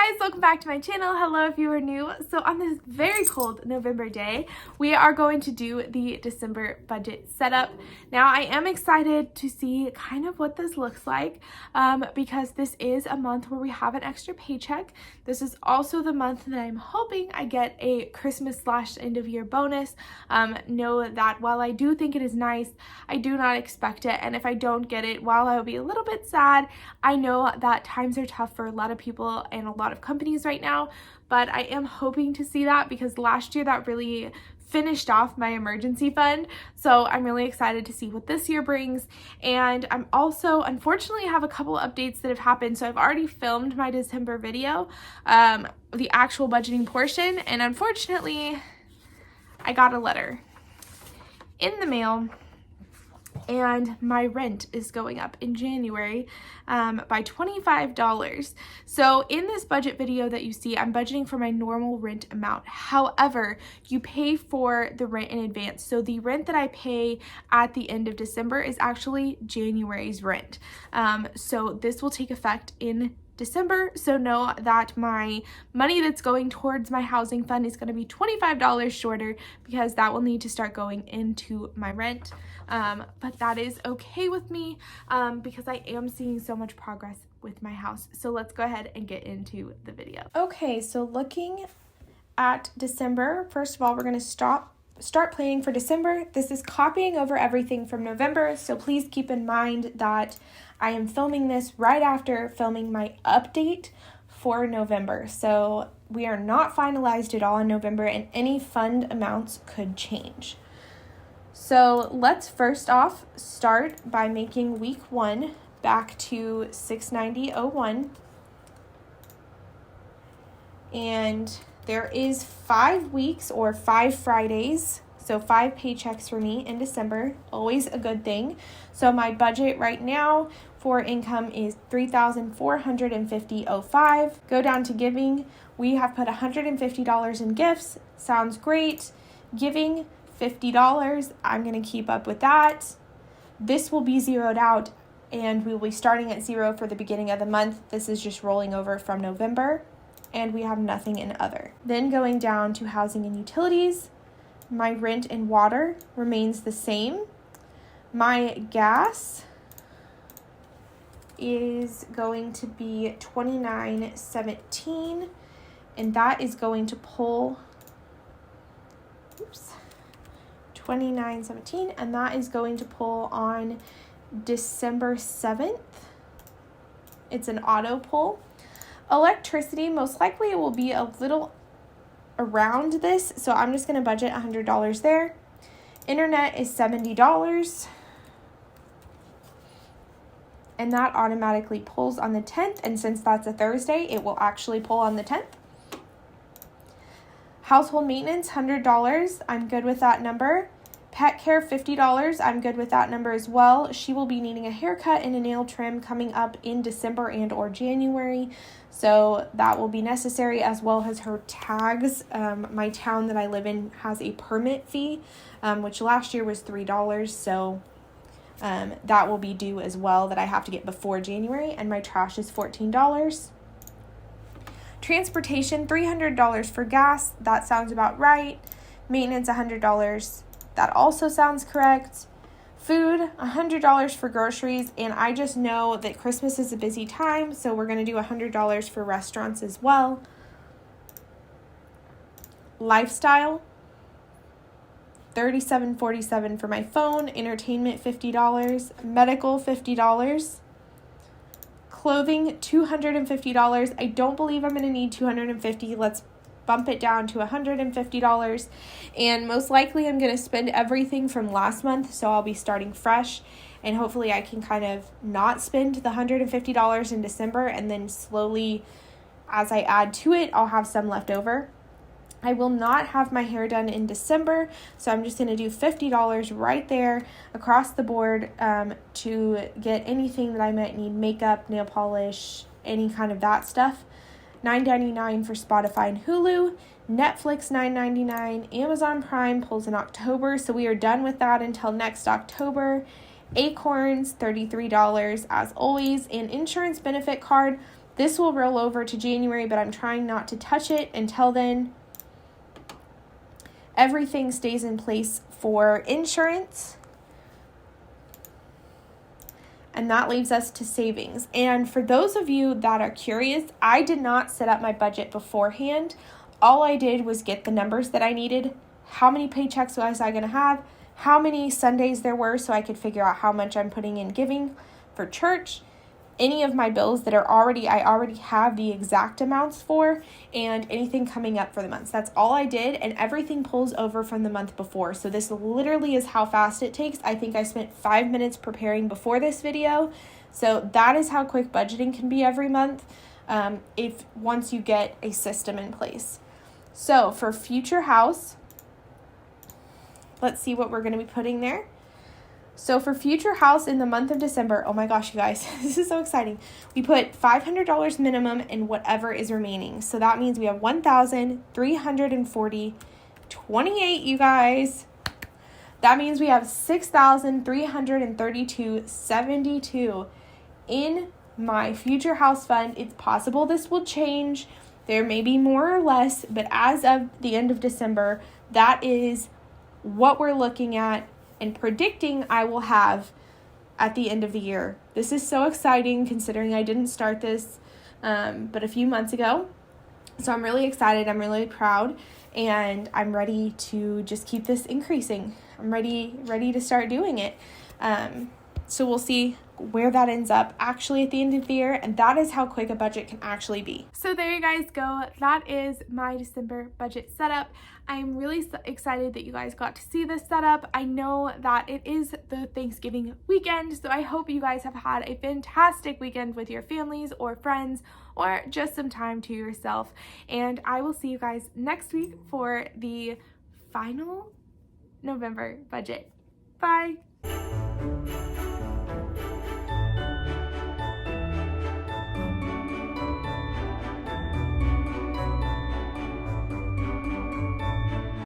Hey guys, welcome back to my channel. Hello if you are new. So on this very cold November day, we are going to do the December budget setup. Now I am excited to see kind of what this looks like because this is a month where we have an extra paycheck. This is also the month that I'm hoping I get a Christmas / end of year bonus. Know that while I do think it is nice, I do not expect it, and if I don't get it, while I will be a little bit sad, I know that times are tough for a lot of people and a lot of companies right now, but I am hoping to see that because last year that really finished off my emergency fund. So I'm really excited to see what this year brings. And I'm also, unfortunately, I have a couple updates that have happened. So I've already filmed my December video, the actual budgeting portion, and unfortunately I got a letter in the mail and my rent is going up in January by $25. So in this budget video that you see, I'm budgeting for my normal rent amount. However, you pay for the rent in advance. So the rent that I pay at the end of December is actually January's rent. So this will take effect in December, so know that my money that's going towards my housing fund is going to be $25 shorter because that will need to start going into my rent. But that is okay with me because I am seeing so much progress with my house. So let's go ahead and get into the video. Okay, so looking at December, first of all, we're going to start planning for December. This is copying over everything from November, so please keep in mind that I am filming this right after filming my update for November. So we are not finalized at all in November, and any fund amounts could change. So let's first off start by making week 1 back to $690.01. And there is 5 weeks or 5 Fridays, so 5 paychecks for me in December, always a good thing. So my budget right now for income is $3,450.05. Go down to giving. We have put $150 in gifts. Sounds great. Giving $50. I'm going to keep up with that. This will be zeroed out and we will be starting at 0 for the beginning of the month. This is just rolling over from November. And we have nothing in other. Then going down to housing and utilities, my rent and water remains the same. My gas is going to be $29.17, and that is going to pull $29.17, and that is going to pull on December 7th. It's an auto pull. Electricity, most likely it will be a little around this, so I'm just going to budget $100 there. Internet is $70, and that automatically pulls on the 10th, and since that's a Thursday, it will actually pull on the 10th. Household maintenance, $100, I'm good with that number. Pet care, $50, I'm good with that number as well. She will be needing a haircut and a nail trim coming up in December and or January, so that will be necessary, as well as her tags. My town that I live in has a permit fee, which last year was $3, so that will be due as well, that I have to get before January, and my trash is $14. Transportation, $300 for gas, that sounds about right. Maintenance, $100. That also sounds correct. Food, $100 for groceries, and I just know that Christmas is a busy time, so we're going to do $100 for restaurants as well. Lifestyle, $37.47 for my phone. Entertainment, $50. Medical, $50. Clothing, $250. I don't believe I'm going to need $250. Let's bump it down to $150, and most likely I'm going to spend everything from last month, so I'll be starting fresh, and hopefully I can kind of not spend the $150 in December, and then slowly as I add to it, I'll have some left over. I will not have my hair done in December, so I'm just going to do $50 right there across the board to get anything that I might need, makeup, nail polish, any kind of that stuff. $9.99 for Spotify and Hulu, Netflix $9.99, Amazon Prime pulls in October, so we are done with that until next October. Acorns, $33 as always, and insurance benefit card, This will roll over to January, but I'm trying not to touch it until then. Everything stays in place for insurance. And that leaves us to savings. And for those of you that are curious, I did not set up my budget beforehand. All I did was get the numbers that I needed. How many paychecks was I going to have? How many Sundays there were, so I could figure out how much I'm putting in giving for church. Any of my bills that I already have the exact amounts for, and anything coming up for the months. That's all I did, and everything pulls over from the month before. So this literally is how fast it takes. I think I spent 5 minutes preparing before this video. So that is how quick budgeting can be every month, if once you get a system in place. So for future house, let's see what we're going to be putting there. So for future house in the month of December, oh my gosh, you guys, this is so exciting. We put $500 minimum in whatever is remaining. So that means we have $1,340.28, you guys. That means we have $6,332.72 in my future house fund. It's possible this will change. There may be more or less, but as of the end of December, that is what we're looking at and predicting I will have at the end of the year. This is so exciting considering I didn't start this but a few months ago. So I'm really excited. I'm really proud, and I'm ready to just keep this increasing. I'm ready to start doing it. So we'll see where that ends up actually at the end of the year, and that is how quick a budget can actually be. So there you guys go. That is my December budget setup. I'm really excited that you guys got to see this setup. I know that it is the Thanksgiving weekend, so I hope you guys have had a fantastic weekend with your families or friends, or just some time to yourself. And I will see you guys next week for the final November budget. Bye.